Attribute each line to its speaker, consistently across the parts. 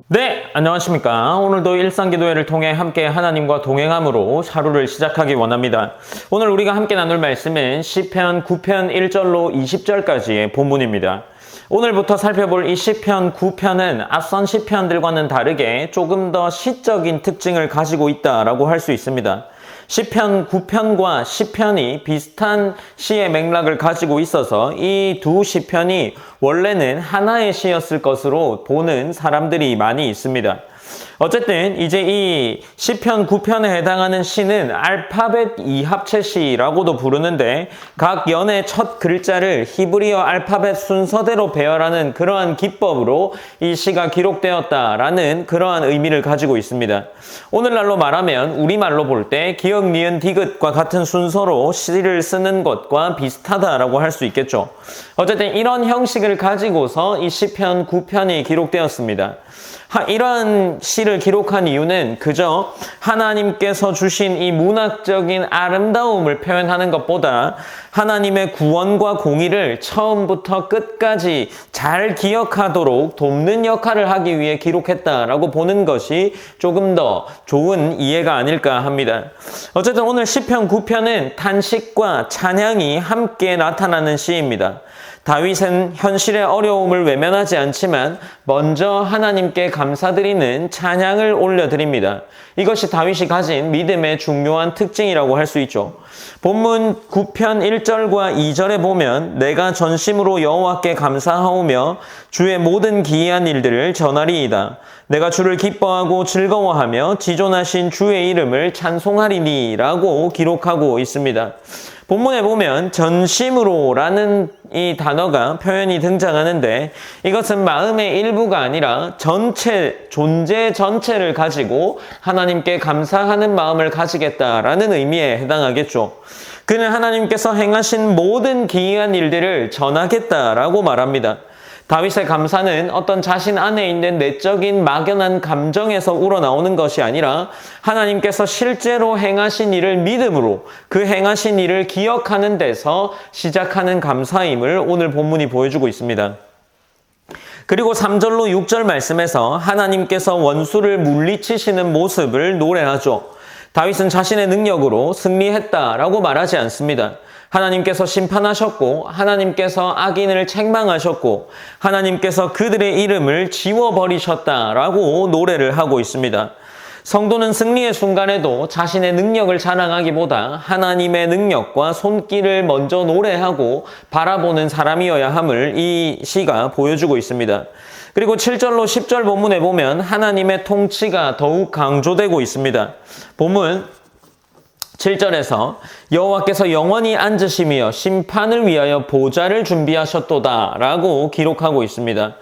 Speaker 1: 네, 안녕하십니까. 오늘도 일상기도회를 통해 함께 하나님과 동행함으로 하루를 시작하기 원합니다. 오늘 우리가 함께 나눌 말씀은 시편 9편 1절로 20절까지의 본문입니다. 오늘부터 살펴볼 이 시편 9편은 앞선 시편들과는 다르게 조금 더 시적인 특징을 가지고 있다라고 할 수 있습니다. 시편 9편과 시편이 비슷한 시의 맥락을 가지고 있어서 이 두 시편이 원래는 하나의 시였을 것으로 보는 사람들이 많이 있습니다. 어쨌든 이제 이 시편 9편에 해당하는 시는 알파벳 이합체 시라고도 부르는데 각 연의 첫 글자를 히브리어 알파벳 순서대로 배열하는 그러한 기법으로 이 시가 기록되었다라는 그러한 의미를 가지고 있습니다. 오늘날로 말하면 우리말로 볼 때 기역, 니은, 디귿과 같은 순서로 시를 쓰는 것과 비슷하다라고 할 수 있겠죠. 어쨌든 이런 형식을 가지고서 이 시편 9편이 기록되었습니다. 이러한 시를 기록한 이유는 그저 하나님께서 주신 이 문학적인 아름다움을 표현하는 것보다 하나님의 구원과 공의를 처음부터 끝까지 잘 기억하도록 돕는 역할을 하기 위해 기록했다라고 보는 것이 조금 더 좋은 이해가 아닐까 합니다. 어쨌든 오늘 시편 9편은 탄식과 찬양이 함께 나타나는 시입니다. 다윗은 현실의 어려움을 외면하지 않지만 먼저 하나님께 감사드리는 찬양을 올려드립니다. 이것이 다윗이 가진 믿음의 중요한 특징이라고 할 수 있죠. 본문 9편 1절과 2절에 보면 내가 전심으로 여호와께 감사하오며 주의 모든 기이한 일들을 전하리이다. 내가 주를 기뻐하고 즐거워하며 지존하신 주의 이름을 찬송하리니 라고 기록하고 있습니다. 본문에 보면 전심으로라는 이 단어가 표현이 등장하는데 이것은 마음의 일부가 아니라 전체, 존재 전체를 가지고 하나님께 감사하는 마음을 가지겠다라는 의미에 해당하겠죠. 그는 하나님께서 행하신 모든 기이한 일들을 전하겠다라고 말합니다. 다윗의 감사는 어떤 자신 안에 있는 내적인 막연한 감정에서 우러나오는 것이 아니라 하나님께서 실제로 행하신 일을 믿음으로 그 행하신 일을 기억하는 데서 시작하는 감사임을 오늘 본문이 보여주고 있습니다. 그리고 3절로 6절 말씀에서 하나님께서 원수를 물리치시는 모습을 노래하죠. 다윗은 자신의 능력으로 승리했다라고 말하지 않습니다. 하나님께서 심판하셨고 하나님께서 악인을 책망하셨고 하나님께서 그들의 이름을 지워버리셨다라고 노래를 하고 있습니다. 성도는 승리의 순간에도 자신의 능력을 자랑하기보다 하나님의 능력과 손길을 먼저 노래하고 바라보는 사람이어야 함을 이 시가 보여주고 있습니다. 그리고 7절로 10절 본문에 보면 하나님의 통치가 더욱 강조되고 있습니다. 본문 7절에서 여호와께서 영원히 앉으시며 심판을 위하여 보좌를 준비하셨도다 라고 기록하고 있습니다.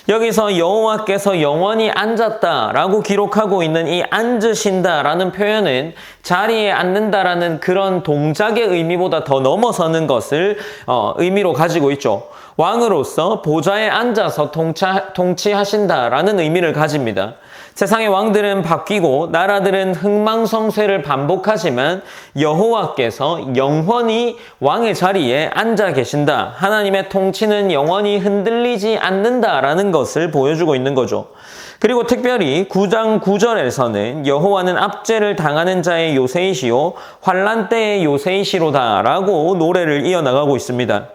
Speaker 1: 여기서 여호와께서 영원히 앉았다라고 기록하고 있는 이 앉으신다라는 표현은 자리에 앉는다라는 그런 동작의 의미보다 더 넘어서는 것을 의미로 가지고 있죠. 왕으로서 보좌에 앉아서 통치하신다라는 의미를 가집니다. 세상의 왕들은 바뀌고 나라들은 흥망성쇠를 반복하지만 여호와께서 영원히 왕의 자리에 앉아 계신다. 하나님의 통치는 영원히 흔들리지 않는다라는 것을 보여주고 있는 거죠. 그리고 특별히 9장 9절에서는 여호와는 압제를 당하는 자의 요새이시요 환난 때의 요새이시로다라고 노래를 이어나가고 있습니다.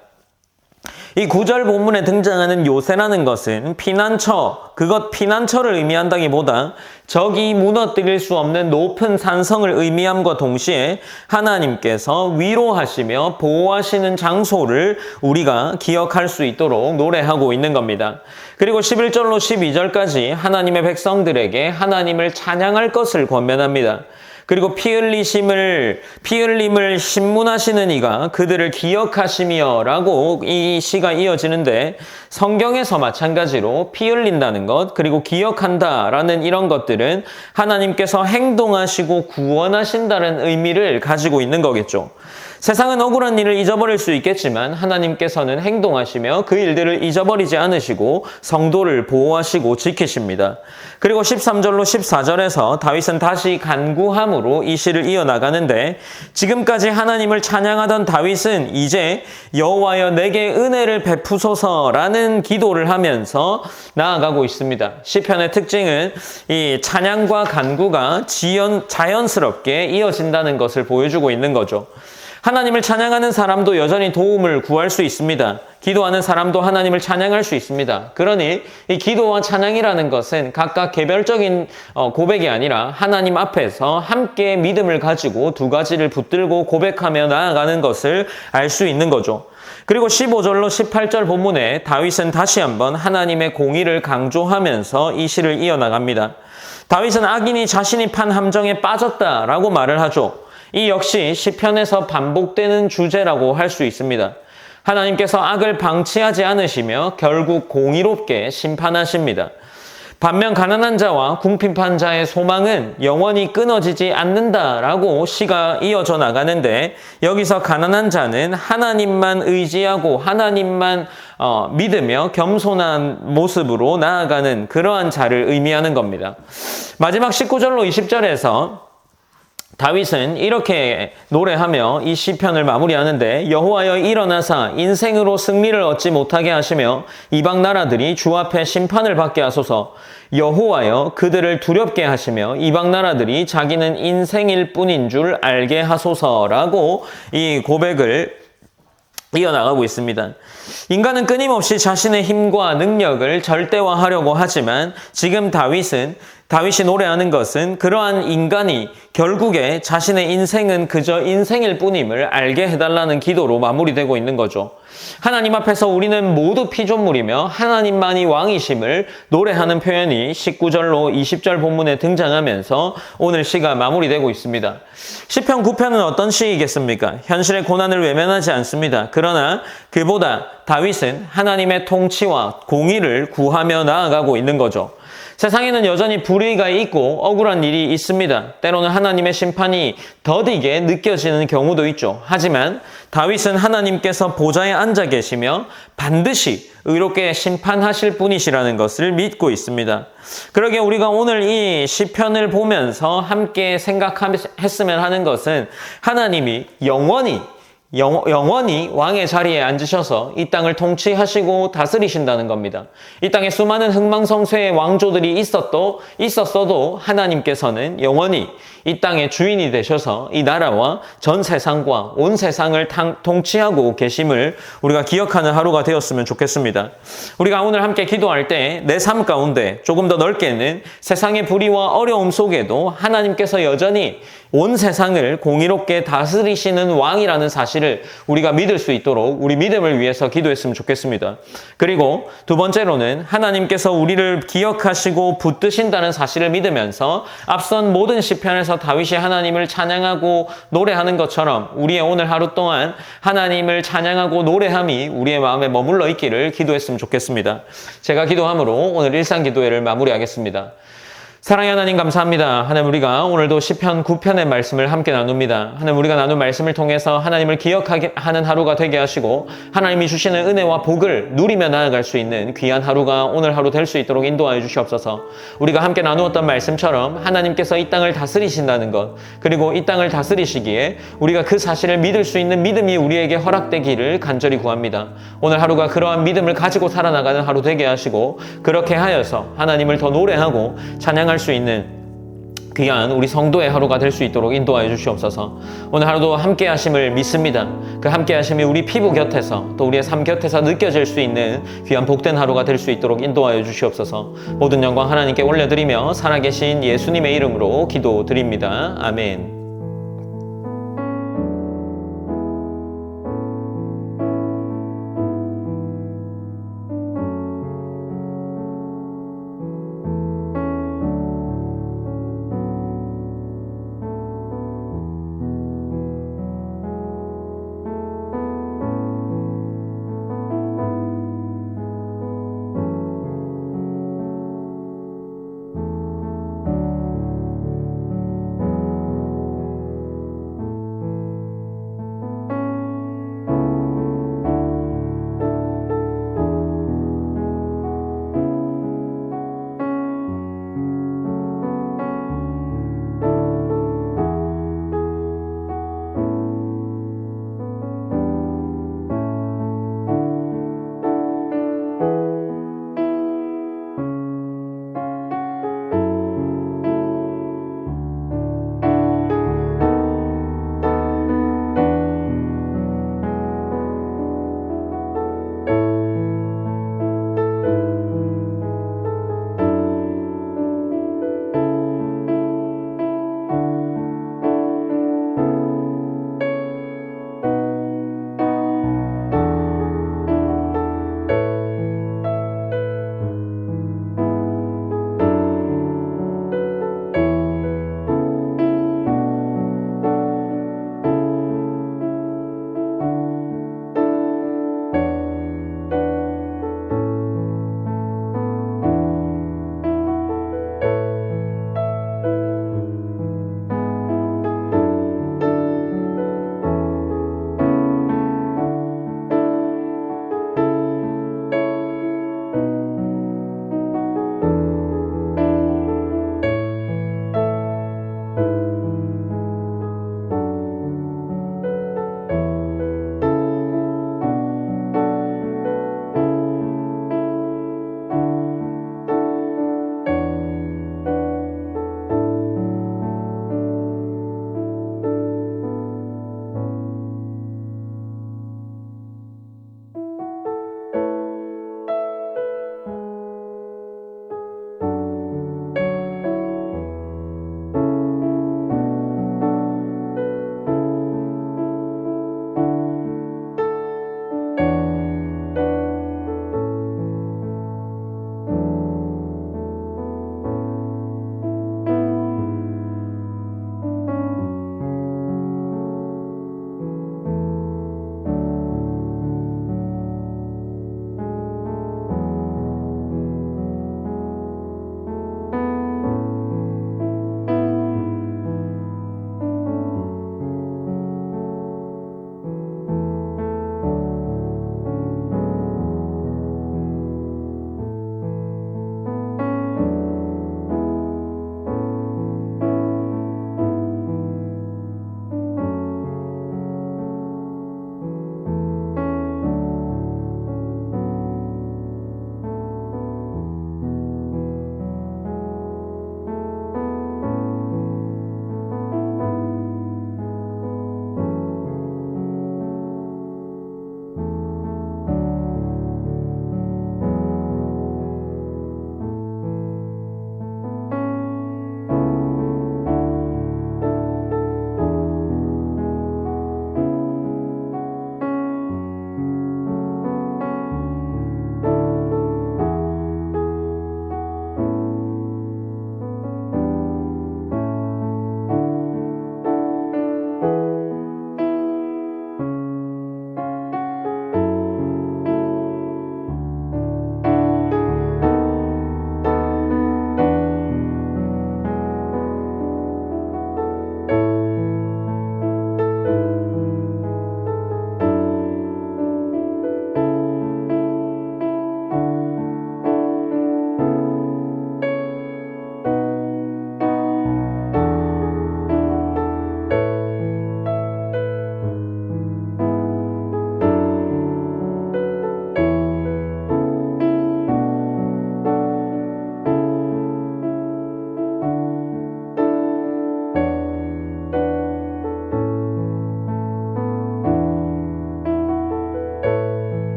Speaker 1: 이 9절 본문에 등장하는 요새라는 것은 피난처를 의미한다기보다 적이 무너뜨릴 수 없는 높은 산성을 의미함과 동시에 하나님께서 위로하시며 보호하시는 장소를 우리가 기억할 수 있도록 노래하고 있는 겁니다. 그리고 11절로 12절까지 하나님의 백성들에게 하나님을 찬양할 것을 권면합니다. 그리고 피 흘림을 신문하시는 이가 그들을 기억하시며 라고 이 시가 이어지는데 성경에서 마찬가지로 피 흘린다는 것 그리고 기억한다라는 이런 것들은 하나님께서 행동하시고 구원하신다는 의미를 가지고 있는 거겠죠. 세상은 억울한 일을 잊어버릴 수 있겠지만 하나님께서는 행동하시며 그 일들을 잊어버리지 않으시고 성도를 보호하시고 지키십니다. 그리고 13절로 14절에서 다윗은 다시 간구함으로 이 시를 이어나가는데, 지금까지 하나님을 찬양하던 다윗은 이제 여호와여 내게 은혜를 베푸소서라는 기도를 하면서 나아가고 있습니다. 시편의 특징은 이 찬양과 간구가 자연스럽게 이어진다는 것을 보여주고 있는 거죠. 하나님을 찬양하는 사람도 여전히 도움을 구할 수 있습니다. 기도하는 사람도 하나님을 찬양할 수 있습니다. 그러니 이 기도와 찬양이라는 것은 각각 개별적인 고백이 아니라 하나님 앞에서 함께 믿음을 가지고 두 가지를 붙들고 고백하며 나아가는 것을 알 수 있는 거죠. 그리고 15절로 18절 본문에 다윗은 다시 한번 하나님의 공의를 강조하면서 이 시를 이어나갑니다. 다윗은 악인이 자신이 판 함정에 빠졌다라고 말을 하죠. 이 역시 시편에서 반복되는 주제라고 할 수 있습니다. 하나님께서 악을 방치하지 않으시며 결국 공의롭게 심판하십니다. 반면 가난한 자와 궁핍한 자의 소망은 영원히 끊어지지 않는다라고 시가 이어져 나가는데, 여기서 가난한 자는 하나님만 의지하고 하나님만 믿으며 겸손한 모습으로 나아가는 그러한 자를 의미하는 겁니다. 마지막 19절로 20절에서 다윗은 이렇게 노래하며 이 시편을 마무리하는데, 여호와여 일어나사 인생으로 승리를 얻지 못하게 하시며 이방 나라들이 주 앞에 심판을 받게 하소서. 여호와여 그들을 두렵게 하시며 이방 나라들이 자기는 인생일 뿐인 줄 알게 하소서라고 이 고백을 이어나가고 있습니다. 인간은 끊임없이 자신의 힘과 능력을 절대화하려고 하지만 지금 다윗이 노래하는 것은 그러한 인간이 결국에 자신의 인생은 그저 인생일 뿐임을 알게 해달라는 기도로 마무리되고 있는 거죠. 하나님 앞에서 우리는 모두 피조물이며 하나님만이 왕이심을 노래하는 표현이 19절로 20절 본문에 등장하면서 오늘 시가 마무리되고 있습니다. 시편 9편은 어떤 시이겠습니까? 현실의 고난을 외면하지 않습니다. 그러나 그보다 다윗은 하나님의 통치와 공의를 구하며 나아가고 있는 거죠. 세상에는 여전히 불의가 있고 억울한 일이 있습니다. 때로는 하나님의 심판이 더디게 느껴지는 경우도 있죠. 하지만 다윗은 하나님께서 보좌에 앉아 계시며 반드시 의롭게 심판하실 분이시라는 것을 믿고 있습니다. 그러기에 우리가 오늘 이 시편을 보면서 함께 생각했으면 하는 것은 하나님이 영원히 왕의 자리에 앉으셔서 이 땅을 통치하시고 다스리신다는 겁니다. 이 땅에 수많은 흥망성쇠의 왕조들이 있었어도 하나님께서는 영원히 이 땅의 주인이 되셔서 이 나라와 전 세상과 온 세상을 통치하고 계심을 우리가 기억하는 하루가 되었으면 좋겠습니다. 우리가 오늘 함께 기도할 때 내 삶 가운데 조금 더 넓게는 세상의 불의와 어려움 속에도 하나님께서 여전히 온 세상을 공의롭게 다스리시는 왕이라는 사실을 우리가 믿을 수 있도록 우리 믿음을 위해서 기도했으면 좋겠습니다. 그리고 두 번째로는 하나님께서 우리를 기억하시고 붙드신다는 사실을 믿으면서 앞선 모든 시편에서 다윗이 하나님을 찬양하고 노래하는 것처럼 우리의 오늘 하루 동안 하나님을 찬양하고 노래함이 우리의 마음에 머물러 있기를 기도했으면 좋겠습니다. 제가 기도함으로 오늘 일상기도회를 마무리하겠습니다. 사랑의 하나님 감사합니다. 하나님, 우리가 오늘도 시편 9편의 말씀을 함께 나눕니다. 하나님, 우리가 나눈 말씀을 통해서 하나님을 기억하게 하는 하루가 되게 하시고 하나님이 주시는 은혜와 복을 누리며 나아갈 수 있는 귀한 하루가 오늘 하루 될 수 있도록 인도하여 주시옵소서. 우리가 함께 나누었던 말씀처럼 하나님께서 이 땅을 다스리신다는 것, 그리고 이 땅을 다스리시기에 우리가 그 사실을 믿을 수 있는 믿음이 우리에게 허락되기를 간절히 구합니다. 오늘 하루가 그러한 믿음을 가지고 살아나가는 하루 되게 하시고 그렇게 하여서 하나님을 더 노래하고 찬양할 수 있는 귀한 우리 성도의 하루가 될 수 있도록 인도하여 주시옵소서. 오늘 하루도 함께 하심을 믿습니다. 그 함께 하심이 우리 피부 곁에서 또 우리의 삶 곁에서 느껴질 수 있는 귀한 복된 하루가 될 수 있도록 인도하여 주시옵소서. 모든 영광 하나님께 올려드리며 살아계신 예수님의 이름으로 기도드립니다. 아멘.